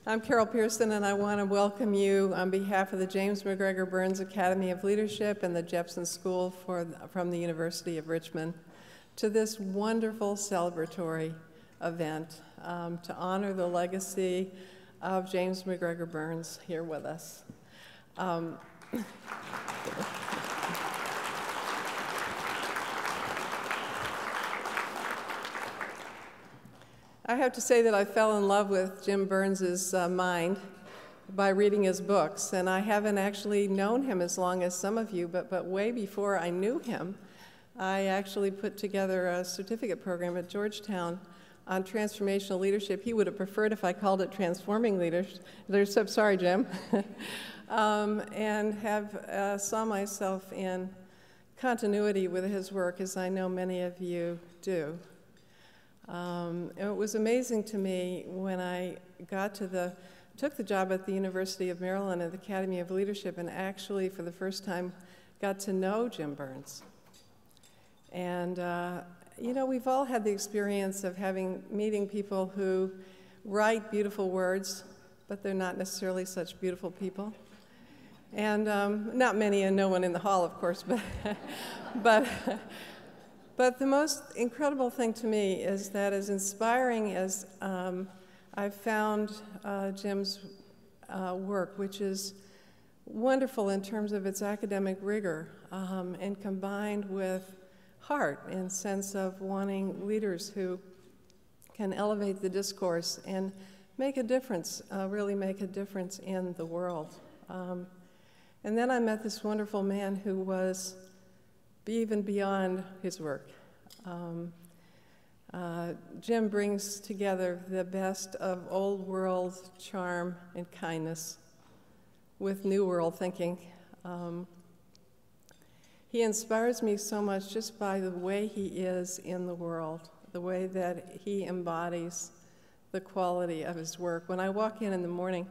I'm Carol Pearson, and I want to welcome you on behalf of the James MacGregor Burns Academy of Leadership and the Jepson School from the University of Richmond to this wonderful celebratory event to honor the legacy of James MacGregor Burns here with us. I have to say that I fell in love with Jim Burns's mind by reading his books, and I haven't actually known him as long as some of you, but way before I knew him, I actually put together a certificate program at Georgetown on transformational leadership. He would have preferred if I called it transforming leadership. Sorry, Jim. And have saw myself in continuity with his work, as I know many of you do. It was amazing to me when I took the job at the University of Maryland at the Academy of Leadership and actually for the first time got to know Jim Burns. And you know, we've all had the experience of meeting people who write beautiful words, but they're not necessarily such beautiful people. And not many, and no one in the hall, of course, but the most incredible thing to me is that as inspiring as I've found Jim's work, which is wonderful in terms of its academic rigor and combined with heart and sense of wanting leaders who can elevate the discourse and make a difference, really make a difference in the world. And then I met this wonderful man who was even beyond his work. Jim brings together the best of old world charm and kindness with new world thinking. He inspires me so much just by the way he is in the world, the way that he embodies the quality of his work. When I walk in the morning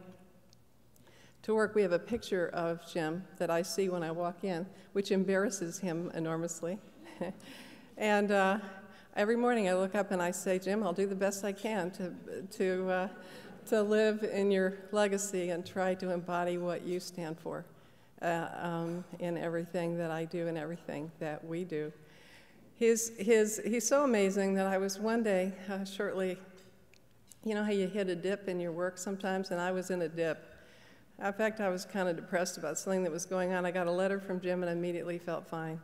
to work, we have a picture of Jim that I see when I walk in, which embarrasses him enormously. And every morning I look up and I say, Jim, I'll do the best I can to live in your legacy and try to embody what you stand for in everything that I do and everything that we do. He's so amazing that I was one day shortly, you know how you hit a dip in your work sometimes, and I was in a dip. In fact, I was kind of depressed about something that was going on. I got a letter from Jim and immediately felt fine.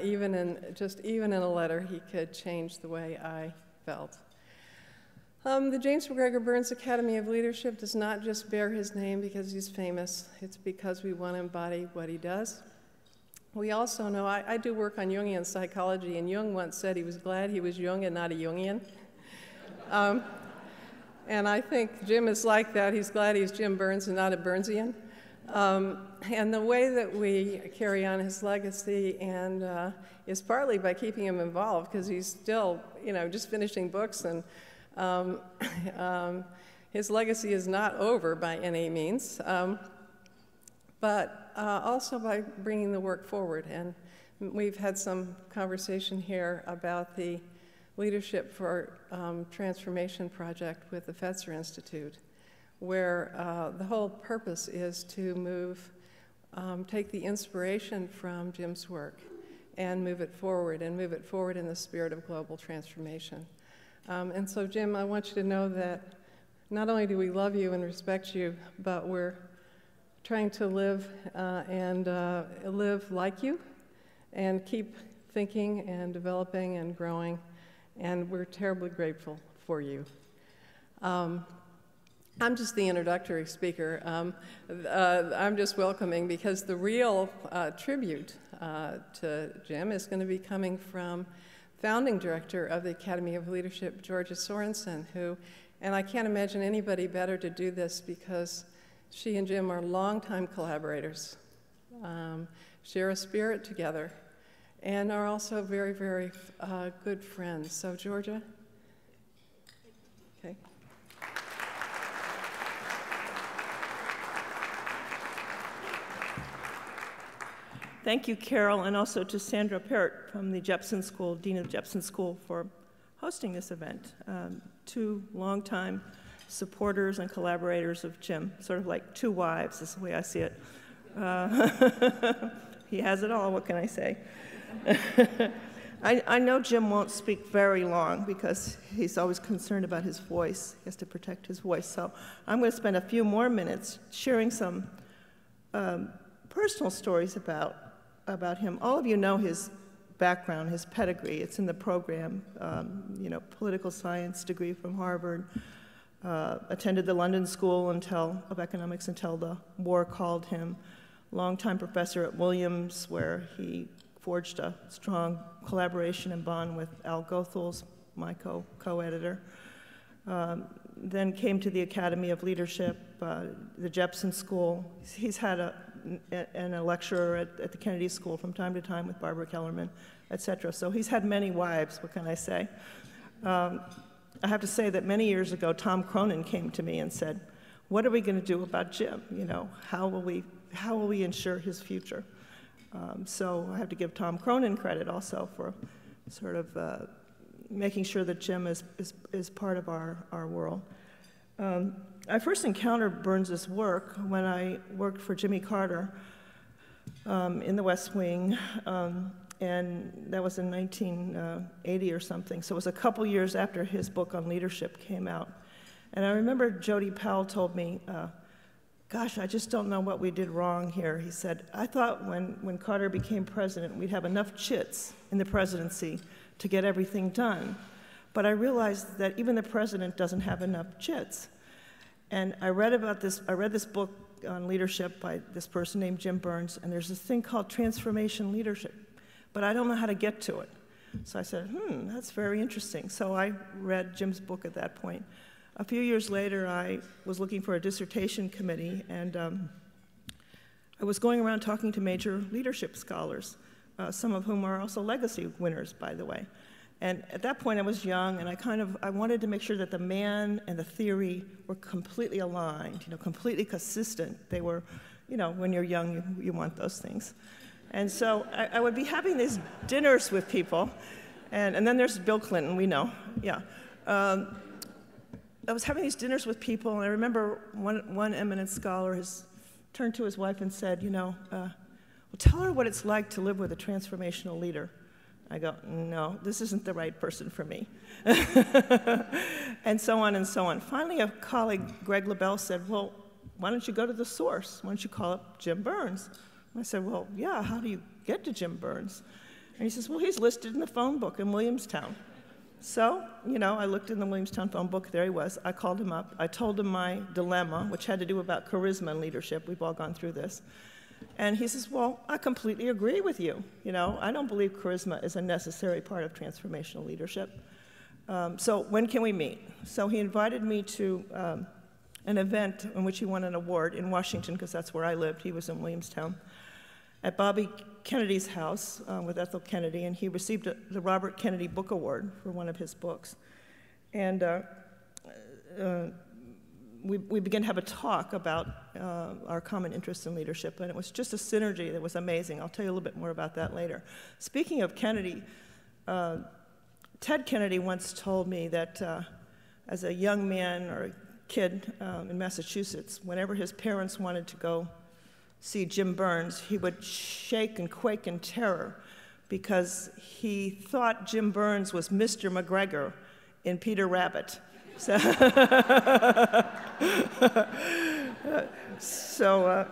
Even in a letter, he could change the way I felt. The James MacGregor Burns Academy of Leadership does not just bear his name because he's famous. It's because we want to embody what he does. We also know, I do work on Jungian psychology, and Jung once said he was glad he was Jung and not a Jungian. And I think Jim is like that. He's glad he's Jim Burns and not a Burnsian. And the way that we carry on his legacy is partly by keeping him involved, because he's still, you know, just finishing books, and his legacy is not over by any means, but also by bringing the work forward. And we've had some conversation here about the Leadership for Transformation project with the Fetzer Institute, where the whole purpose is to take the inspiration from Jim's work and move it forward in the spirit of global transformation. And so, Jim, I want you to know that not only do we love you and respect you, but we're trying to live live like you and keep thinking and developing and growing, and we're terribly grateful for you. I'm just the introductory speaker. I'm just welcoming, because the real tribute to Jim is going to be coming from founding director of the Academy of Leadership, Georgia Sorensen, and I can't imagine anybody better to do this because she and Jim are longtime collaborators, share a spirit together, and are also very, very good friends. So, Georgia? Okay. Thank you, Carol, and also to Sandra Parrott from the Jepson School, Dean of Jepson School, for hosting this event. Two longtime supporters and collaborators of Jim, sort of like two wives is the way I see it. He has it all, what can I say? I know Jim won't speak very long because he's always concerned about his voice. He has to protect his voice. So I'm going to spend a few more minutes sharing some personal stories about him. All of you know his background, his pedigree. It's in the program, political science degree from Harvard, attended the London School of Economics until the war called him, longtime professor at Williams, where he forged a strong collaboration and bond with Al Goethals, my co-editor. Then came to the Academy of Leadership, the Jepson School. He's had a lecturer at the Kennedy School from time to time with Barbara Kellerman, et cetera. So he's had many wives, what can I say? I have to say that many years ago, Tom Cronin came to me and said, what are we going to do about Jim? How will we ensure his future? So I have to give Tom Cronin credit also for sort of making sure that Jim is part of our world. I first encountered Burns's work when I worked for Jimmy Carter in the West Wing, and that was in 1980 or something. So it was a couple years after his book on leadership came out. And I remember Jody Powell told me, gosh, I just don't know what we did wrong here. He said, I thought when Carter became president, we'd have enough chits in the presidency to get everything done. But I realized that even the president doesn't have enough chits. And I read this book on leadership by this person named Jim Burns, and there's this thing called transformation leadership, but I don't know how to get to it. So I said, that's very interesting. So I read Jim's book at that point. A few years later, I was looking for a dissertation committee, and I was going around talking to major leadership scholars, some of whom are also legacy winners, by the way. And at that point, I was young, and I wanted to make sure that the man and the theory were completely aligned, completely consistent. They were, when you're young, you want those things. And so I would be having these dinners with people, and then there's Bill Clinton, we know, yeah. I was having these dinners with people, and I remember one eminent scholar turned to his wife and said, well, tell her what it's like to live with a transformational leader. I go, no, this isn't the right person for me. And so on and so on. Finally, a colleague, Greg LaBelle, said, well, why don't you go to the source? Why don't you call up Jim Burns? And I said, well, yeah, how do you get to Jim Burns? And he says, well, he's listed in the phone book in Williamstown. So, I looked in the Williamstown phone book, there he was. I called him up. I told him my dilemma, which had to do about charisma and leadership. We've all gone through this. And he says, well, I completely agree with you. I don't believe charisma is a necessary part of transformational leadership. So when can we meet? So he invited me to an event in which he won an award in Washington, because that's where I lived. He was in Williamstown, at Bobby Kennedy's house with Ethel Kennedy, and he received the Robert Kennedy Book Award for one of his books. And we began to have a talk about our common interest in leadership, and it was just a synergy that was amazing. I'll tell you a little bit more about that later. Speaking of Kennedy, Ted Kennedy once told me that as a young man or a kid in Massachusetts, whenever his parents wanted to go see Jim Burns, he would shake and quake in terror because he thought Jim Burns was Mr. MacGregor in Peter Rabbit. So,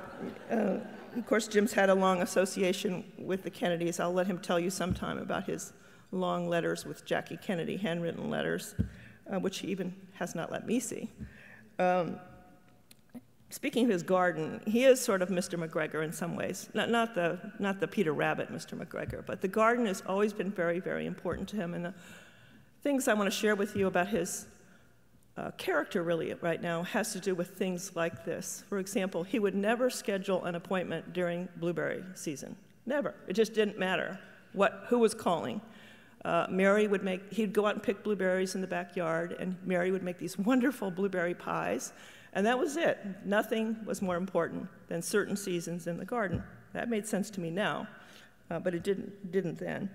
of course, Jim's had a long association with the Kennedys. I'll let him tell you sometime about his long letters with Jackie Kennedy, handwritten letters, which he even has not let me see. Speaking of his garden, he is sort of Mr. MacGregor in some ways. Not the Peter Rabbit Mr. MacGregor, but the garden has always been very, very important to him. And the things I want to share with you about his character really right now has to do with things like this. For example, he would never schedule an appointment during blueberry season. Never. It just didn't matter who was calling. He'd go out and pick blueberries in the backyard, and Mary would make these wonderful blueberry pies. And that was it. Nothing was more important than certain seasons in the garden. That made sense to me now, but it didn't then.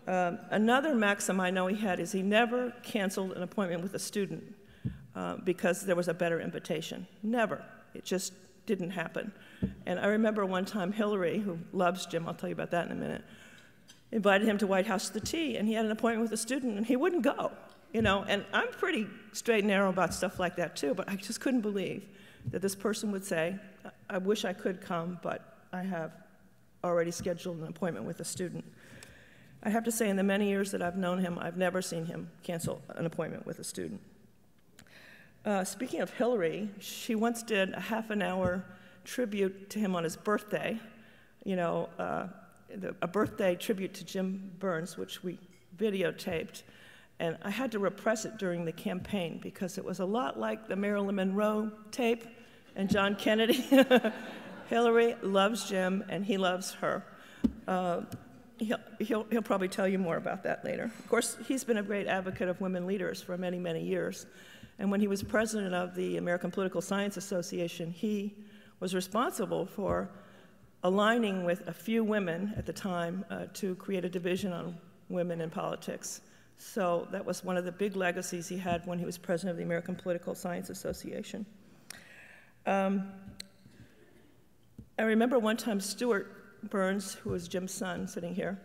Another maxim I know he had is he never canceled an appointment with a student. because there was a better invitation. Never. It just didn't happen. And I remember one time Hillary, who loves Jim, I'll tell you about that in a minute, invited him to White House to tea, and he had an appointment with a student, and he wouldn't go, you know. And I'm pretty straight and narrow about stuff like that, too, but I just couldn't believe that this person would say, I wish I could come, but I have already scheduled an appointment with a student. I have to say, in the many years that I've known him, I've never seen him cancel an appointment with a student. Speaking of Hillary, she once did a half-an-hour tribute to him on his birthday, you know, a birthday tribute to Jim Burns, which we videotaped. And I had to repress it during the campaign because it was a lot like the Marilyn Monroe tape and John Kennedy. Hillary loves Jim, and he loves her. He'll probably tell you more about that later. Of course, he's been a great advocate of women leaders for many, many years. And when he was president of the American Political Science Association, he was responsible for aligning with a few women at the time to create a division on women in politics. So that was one of the big legacies he had when he was president of the American Political Science Association. I remember one time Stuart Burns, who was Jim's son, sitting here,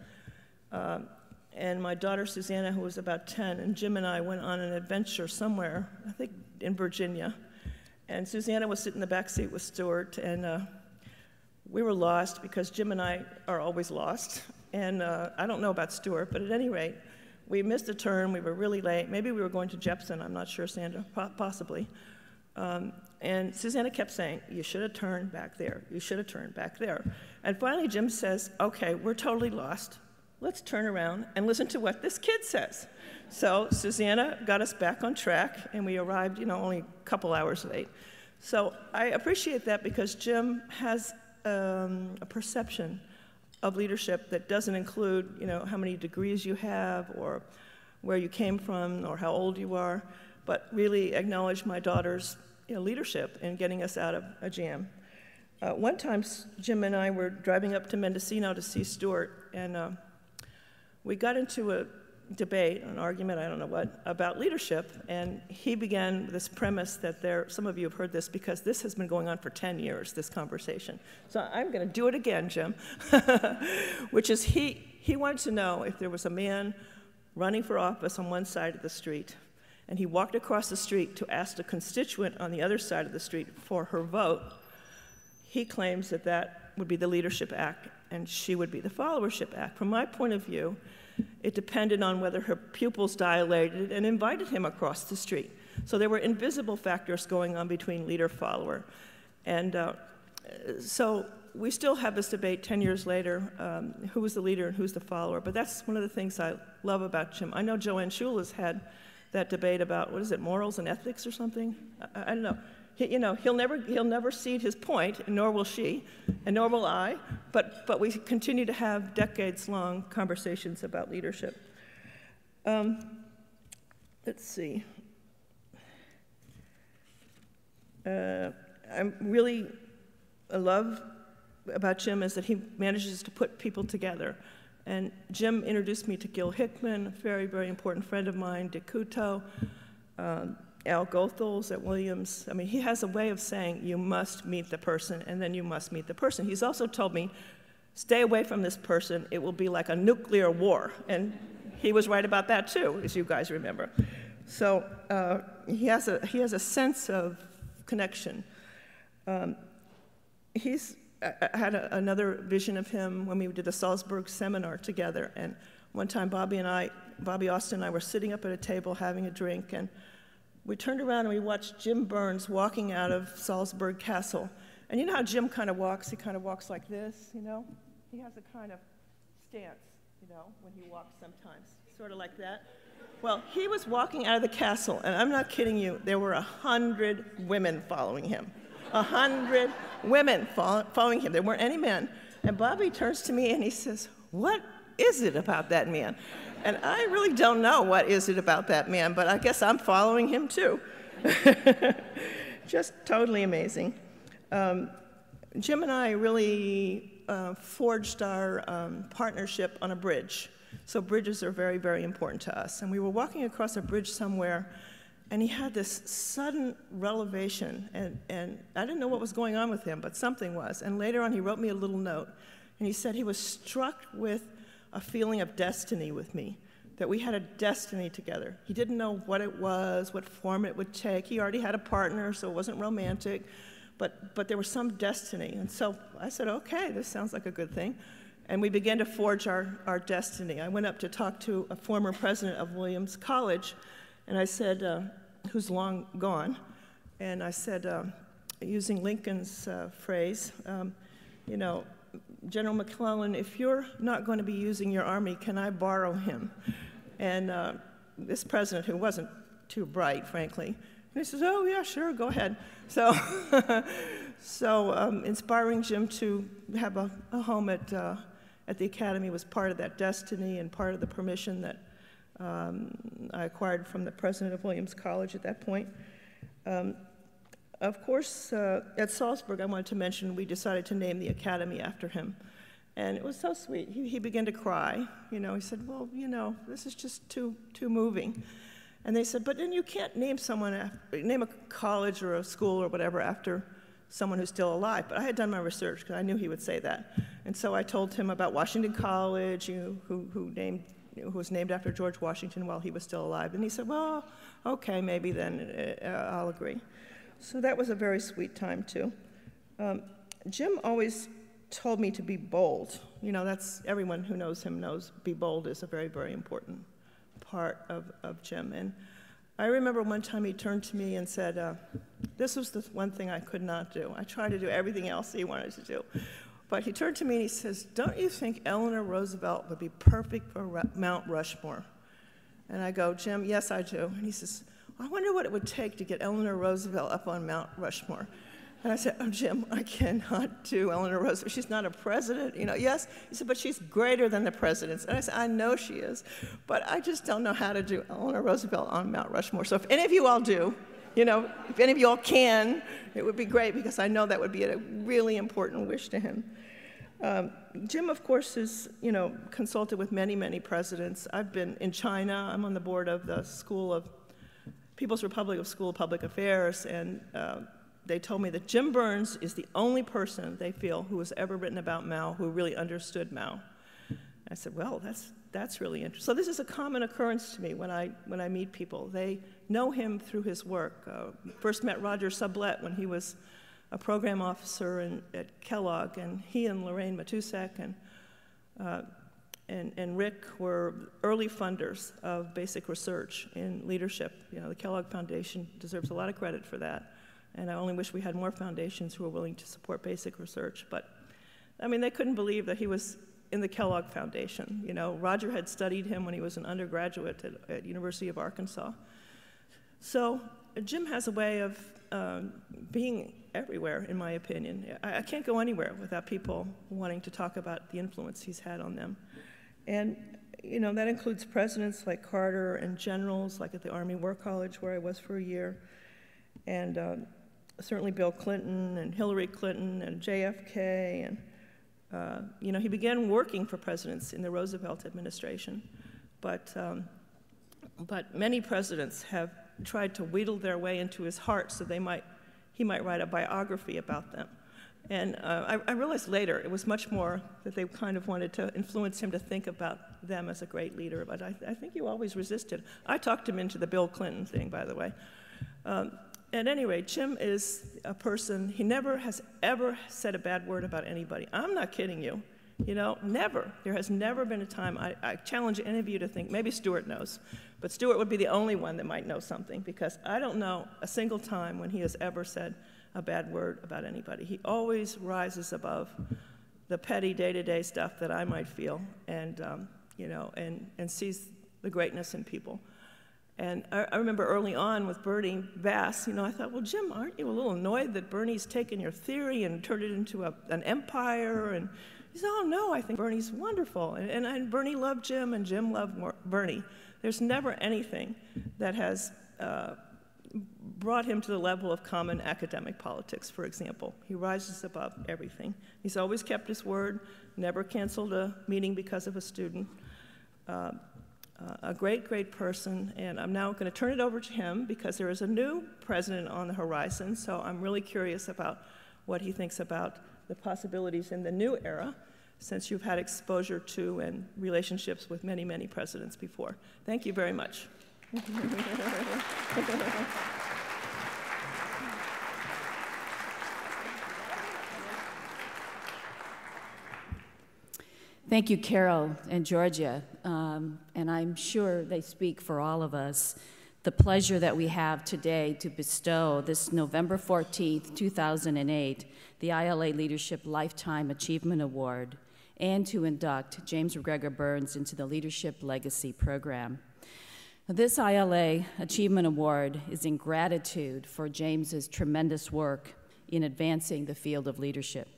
and my daughter Susanna, who was about 10, and Jim and I went on an adventure somewhere, I think in Virginia. And Susanna was sitting in the back seat with Stuart, and we were lost because Jim and I are always lost. And I don't know about Stuart, but at any rate, we missed a turn, we were really late. Maybe we were going to Jepson, I'm not sure, Sandra, possibly. And Susanna kept saying, you should have turned back there, you should have turned back there. And finally Jim says, okay, we're totally lost. Let's turn around and listen to what this kid says. So Susanna got us back on track, and we arrived, you know, only a couple hours late. So I appreciate that because Jim has a perception of leadership that doesn't include, you know, how many degrees you have or where you came from or how old you are, but really acknowledge my daughter's, you know, leadership in getting us out of a jam. One time, Jim and I were driving up to Mendocino to see Stuart, and we got into a debate, an argument, I don't know what, about leadership, and he began this premise that some of you have heard this because this has been going on for 10 years, this conversation. So I'm going to do it again, Jim, which is he wanted to know if there was a man running for office on one side of the street, and he walked across the street to ask a constituent on the other side of the street for her vote. He claims that that would be the leadership act, and she would be the followership act. From my point of view, it depended on whether her pupils dilated and invited him across the street. So there were invisible factors going on between leader-follower. And so we still have this debate 10 years later, who was the leader and who's the follower. But that's one of the things I love about Jim. I know Joanne Shula's had that debate about, what is it, morals and ethics or something? I don't know. You know, he'll never cede his point, nor will she, and nor will I, but we continue to have decades-long conversations about leadership. Let's see. I love about Jim is that he manages to put people together. And Jim introduced me to Gil Hickman, a very, very important friend of mine, Dick Couto, Al Goethals at Williams. I mean, he has a way of saying, you must meet the person, and then you must meet the person. He's also told me, stay away from this person, it will be like a nuclear war. And he was right about that too, as you guys remember. So he has a sense of connection. I had another vision of him when we did the Salzburg seminar together, and one time Bobby Austin and I were sitting up at a table having a drink, and we turned around and we watched Jim Burns walking out of Salzburg Castle. And you know how Jim kind of walks? He kind of walks like this, you know? He has a kind of stance, you know, when he walks sometimes, sort of like that. Well, he was walking out of the castle, and I'm not kidding you, there were 100 women following him. 100 women following him. There weren't any men. And Bobby turns to me and he says, what is it about that man? And I really don't know what is it about that man, but I guess I'm following him too. Just totally amazing. Jim and I really forged our partnership on a bridge. So bridges are very, very important to us. And we were walking across a bridge somewhere, And he had this sudden revelation, and I didn't know what was going on with him, but something was. And later on, he wrote me a little note, and he said he was struck with a feeling of destiny with me, that we had a destiny together. He didn't know what it was, what form it would take. He already had a partner, so it wasn't romantic, but there was some destiny. And so I said, okay, this sounds like a good thing. And we began to forge our destiny. I went up to talk to a former president of Williams College, and I said, who's long gone, and I said, using Lincoln's phrase, you know, General McClellan, if you're not going to be using your army, can I borrow him? And this president, who wasn't too bright, frankly, and he says, oh, yeah, sure, go ahead. So, inspiring Jim to have a home at the Academy was part of that destiny and part of the permission that I acquired from the president of Williams College at that point. Of course, at Salzburg, I wanted to mention, we decided to name the Academy after him. And it was so sweet. He began to cry. You know, he said, well, you know, this is just too moving. And they said, but then you can't name name a college or a school or whatever after someone who's still alive. But I had done my research because I knew he would say that. And so I told him about Washington College, who was named after George Washington while he was still alive. And he said, well, okay, maybe then I'll agree. So that was a very sweet time, too. Jim always told me to be bold. You know, that's, everyone who knows him knows be bold is a very, very important part of Jim. And I remember one time he turned to me and said, this was the one thing I could not do. I tried to do everything else he wanted to do. But he turned to me and he says, don't you think Eleanor Roosevelt would be perfect for Mount Rushmore? And I go, Jim, yes, I do. And he says, I wonder what it would take to get Eleanor Roosevelt up on Mount Rushmore. And I said, oh, Jim, I cannot do Eleanor Roosevelt. She's not a president, you know. Yes, he said, but she's greater than the presidents. And I said, I know she is, but I just don't know how to do Eleanor Roosevelt on Mount Rushmore. So if any of you all do, you know, if any of you all can, it would be great, because I know that would be a really important wish to him. Jim, of course, is, you know, consulted with many, many presidents. I've been in China. I'm on the board of the People's Republic of School of Public Affairs, and they told me that Jim Burns is the only person they feel who has ever written about Mao who really understood Mao. I said, well, that's really interesting. So this is a common occurrence to me when I meet people. They know him through his work. First met Roger Sublette when he was a program officer at Kellogg, and he and Lorraine Matusek and Rick were early funders of basic research in leadership. You know, the Kellogg Foundation deserves a lot of credit for that, and I only wish we had more foundations who were willing to support basic research. But, I mean, they couldn't believe that he was in the Kellogg Foundation. You know, Roger had studied him when he was an undergraduate at University of Arkansas. So Jim has a way of being everywhere, in my opinion. I can't go anywhere without people wanting to talk about the influence he's had on them. And, you know, that includes presidents like Carter and generals like at the Army War College, where I was for a year, and certainly Bill Clinton and Hillary Clinton and JFK. And, you know, he began working for presidents in the Roosevelt administration, but many presidents have tried to wheedle their way into his heart so he might write a biography about them. And I realized later it was much more that they kind of wanted to influence him to think about them as a great leader, but I think you always resisted. I talked him into the Bill Clinton thing, by the way. At any rate, Jim is a person, he never has ever said a bad word about anybody. I'm not kidding you. You know, never. There has never been a time, I challenge any of you to think, maybe Stuart knows, but Stuart would be the only one that might know something, because I don't know a single time when he has ever said a bad word about anybody. He always rises above the petty day-to-day stuff that I might feel, and, you know, and sees the greatness in people. And I remember early on with Bernie Bass, you know, I thought, well, Jim, aren't you a little annoyed that Bernie's taken your theory and turned it into an empire? And he said, oh, no, I think Bernie's wonderful. And Bernie loved Jim, and Jim loved Bernie. There's never anything that has brought him to the level of common academic politics, for example. He rises above everything. He's always kept his word, never canceled a meeting because of a student. a great, great person, and I'm now going to turn it over to him because there is a new president on the horizon, so I'm really curious about what he thinks about the possibilities in the new era, since you've had exposure to and relationships with many, many presidents before. Thank you very much. Thank you, Carol and Georgia, and I'm sure they speak for all of us. The pleasure that we have today to bestow this November 14th, 2008, the ILA Leadership Lifetime Achievement Award, and to induct James MacGregor Burns into the Leadership Legacy Program. This ILA Achievement Award is in gratitude for James's tremendous work in advancing the field of leadership.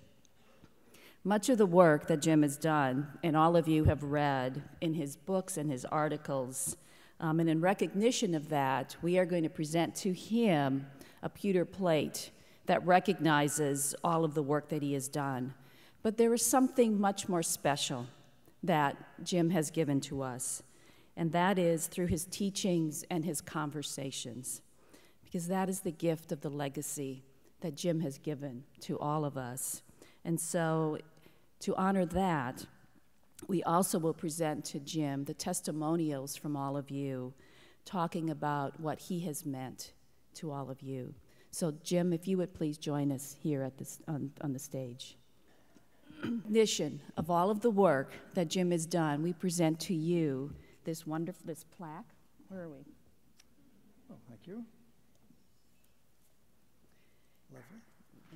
Much of the work that Jim has done, and all of you have read in his books and his articles, and in recognition of that, we are going to present to him a pewter plate that recognizes all of the work that he has done. But there is something much more special that Jim has given to us, and that is through his teachings and his conversations, because that is the gift of the legacy that Jim has given to all of us. And so, to honor that, we also will present to Jim the testimonials from all of you, talking about what he has meant to all of you. So, Jim, if you would please join us here at this, on the stage. Recognition of all of the work that Jim has done, we present to you this wonderful, this plaque. Where are we? Oh, thank you. Lovely.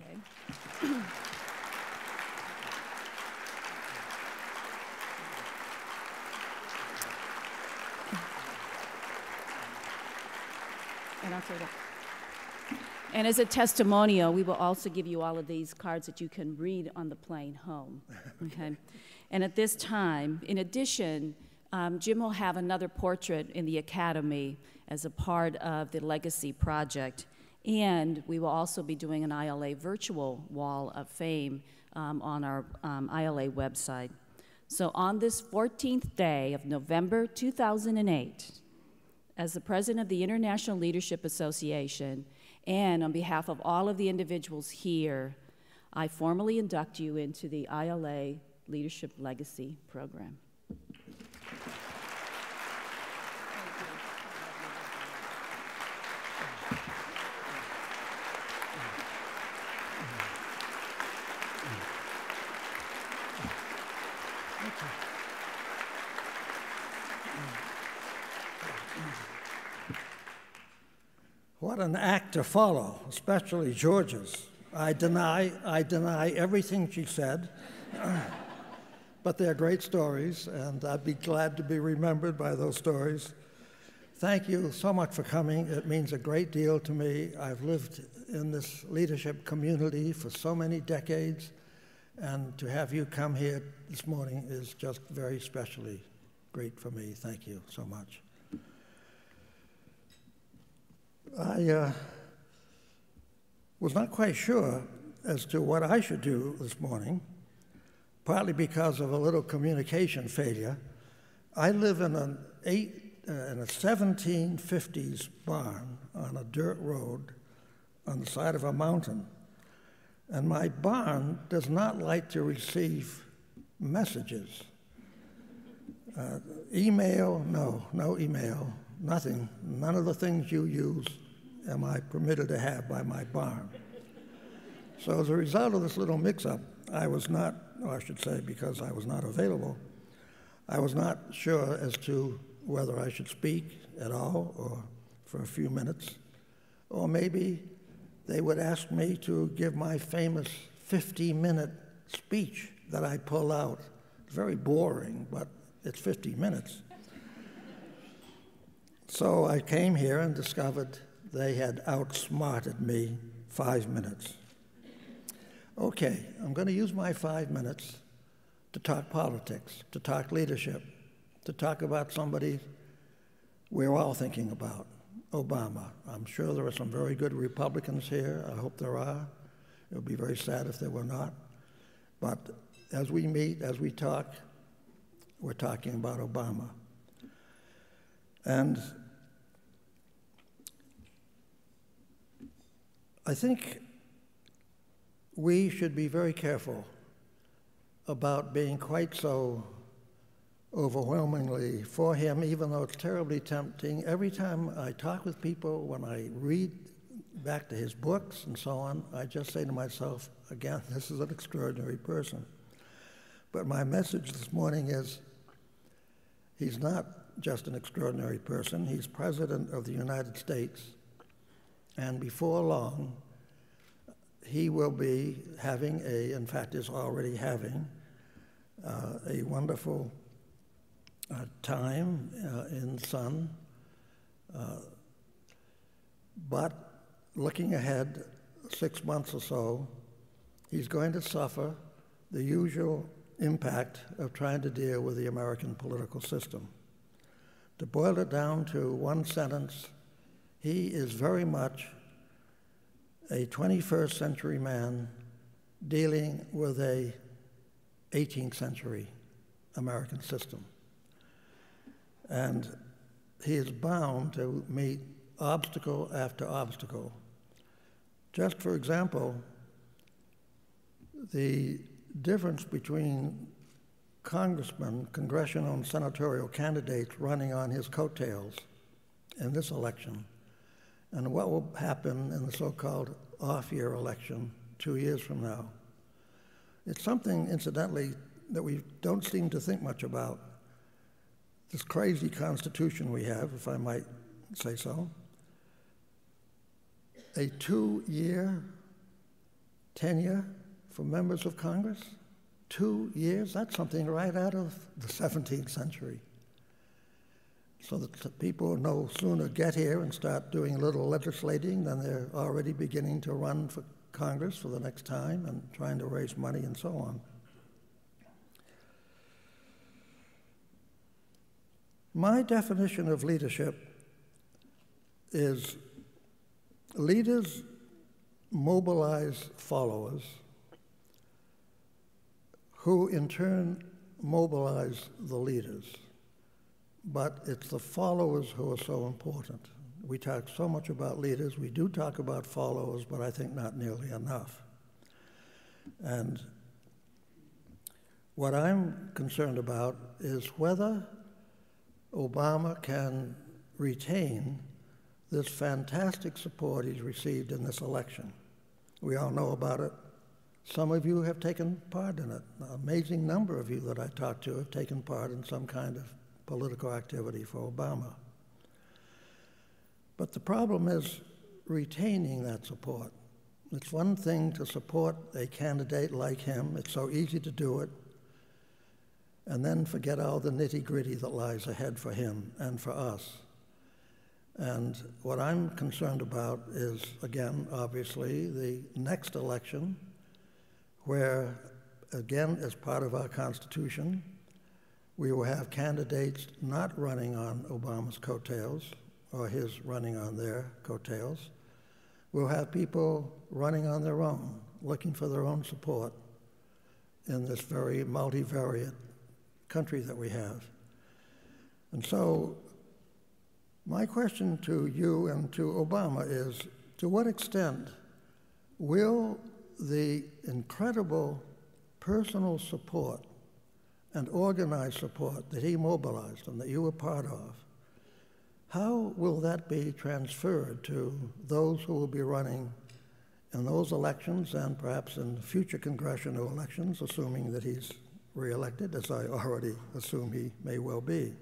Okay. And I'll say that. And as a testimonial, we will also give you all of these cards that you can read on the plane home. Okay. And at this time, in addition, Jim will have another portrait in the Academy as a part of the Legacy Project. And we will also be doing an ILA virtual wall of fame on our ILA website. So on this 14th day of November 2008, as the president of the International Leadership Association, and on behalf of all of the individuals here, I formally induct you into the ILA Leadership Legacy Program. What an act to follow, especially Georgia's. I deny everything she said, but they're great stories, and I'd be glad to be remembered by those stories. Thank you so much for coming. It means a great deal to me. I've lived in this leadership community for so many decades, and to have you come here this morning is just very especially great for me. Thank you so much. I was not quite sure as to what I should do this morning, partly because of a little communication failure. I live in a 1750s barn on a dirt road on the side of a mountain, and my barn does not like to receive messages. Email, no email. Nothing, none of the things you use am I permitted to have by my barn. So as a result of this little mix-up, I was not, or I should say because I was not available, I was not sure as to whether I should speak at all or for a few minutes, or maybe they would ask me to give my famous 50-minute speech that I pull out. It's very boring, but it's 50 minutes. So I came here and discovered they had outsmarted me 5 minutes. Okay, I'm going to use my 5 minutes to talk politics, to talk leadership, to talk about somebody we're all thinking about, Obama. I'm sure there are some very good Republicans here. I hope there are. It would be very sad if there were not. But as we meet, as we talk, we're talking about Obama. And I think we should be very careful about being quite so overwhelmingly for him, even though it's terribly tempting. Every time I talk with people, when I read back to his books and so on, I just say to myself, again, this is an extraordinary person. But my message this morning is he's not just an extraordinary person. He's President of the United States. And before long, he will be having in fact is already having, a wonderful time in the sun. But looking ahead 6 months or so, he's going to suffer the usual impact of trying to deal with the American political system. To boil it down to one sentence, he is very much a 21st century man dealing with a 18th century American system. And he is bound to meet obstacle after obstacle. Just for example, the difference between congressmen, congressional and senatorial candidates running on his coattails in this election, and what will happen in the so-called off-year election 2 years from now. It's something, incidentally, that we don't seem to think much about. This crazy Constitution we have, if I might say so, a 2-year tenure for members of Congress, 2 years, that's something right out of the 17th century. So that people no sooner get here and start doing a little legislating than they're already beginning to run for Congress for the next time and trying to raise money and so on. My definition of leadership is leaders mobilize followers who in turn mobilize the leaders. But it's the followers who are so important. We talk so much about leaders. We do talk about followers, but I think not nearly enough. And what I'm concerned about is whether Obama can retain this fantastic support he's received in this election. We all know about it. Some of you have taken part in it. An amazing number of you that I talked to have taken part in some kind of political activity for Obama. But the problem is retaining that support. It's one thing to support a candidate like him. It's so easy to do it. And then forget all the nitty-gritty that lies ahead for him and for us. And what I'm concerned about is, again, obviously, the next election, where, again, as part of our Constitution, we will have candidates not running on Obama's coattails or his running on their coattails. We'll have people running on their own, looking for their own support in this very multivariate country that we have. And so my question to you and to Obama is, to what extent will the incredible personal support and organized support that he mobilized and that you were part of, how will that be transferred to those who will be running in those elections and perhaps in future congressional elections, assuming that he's reelected, as I already assume he may well be?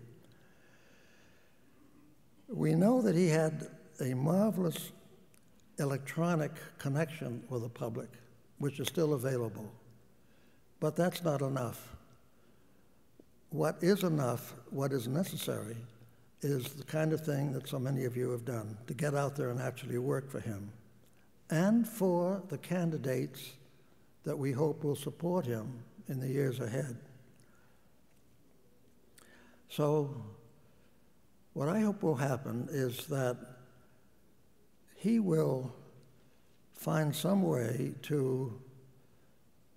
We know that he had a marvelous electronic connection with the public, which is still available, but that's not enough. What is enough, what is necessary, is the kind of thing that so many of you have done, to get out there and actually work for him, and for the candidates that we hope will support him in the years ahead. So what I hope will happen is that he will find some way to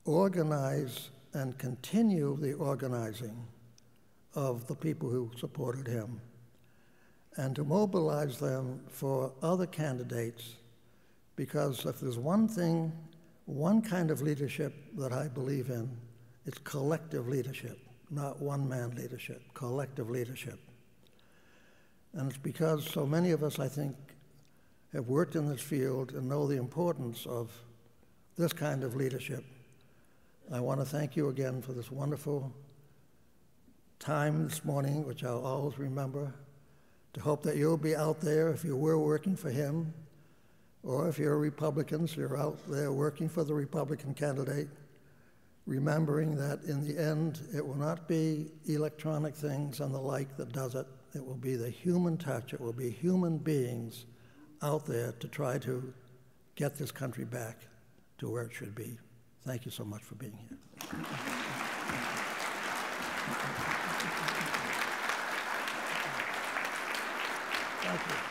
organize and continue the organizing of the people who supported him, and to mobilize them for other candidates, because if there's one thing, one kind of leadership that I believe in, it's collective leadership, not one-man leadership, collective leadership. And it's because so many of us, I think, have worked in this field and know the importance of this kind of leadership. I want to thank you again for this wonderful time this morning, which I'll always remember, to hope that you'll be out there if you were working for him, or if you're Republicans, you're out there working for the Republican candidate, remembering that in the end, it will not be electronic things and the like that does it. It will be the human touch. It will be human beings out there to try to get this country back to where it should be. Thank you so much for being here. Thank you.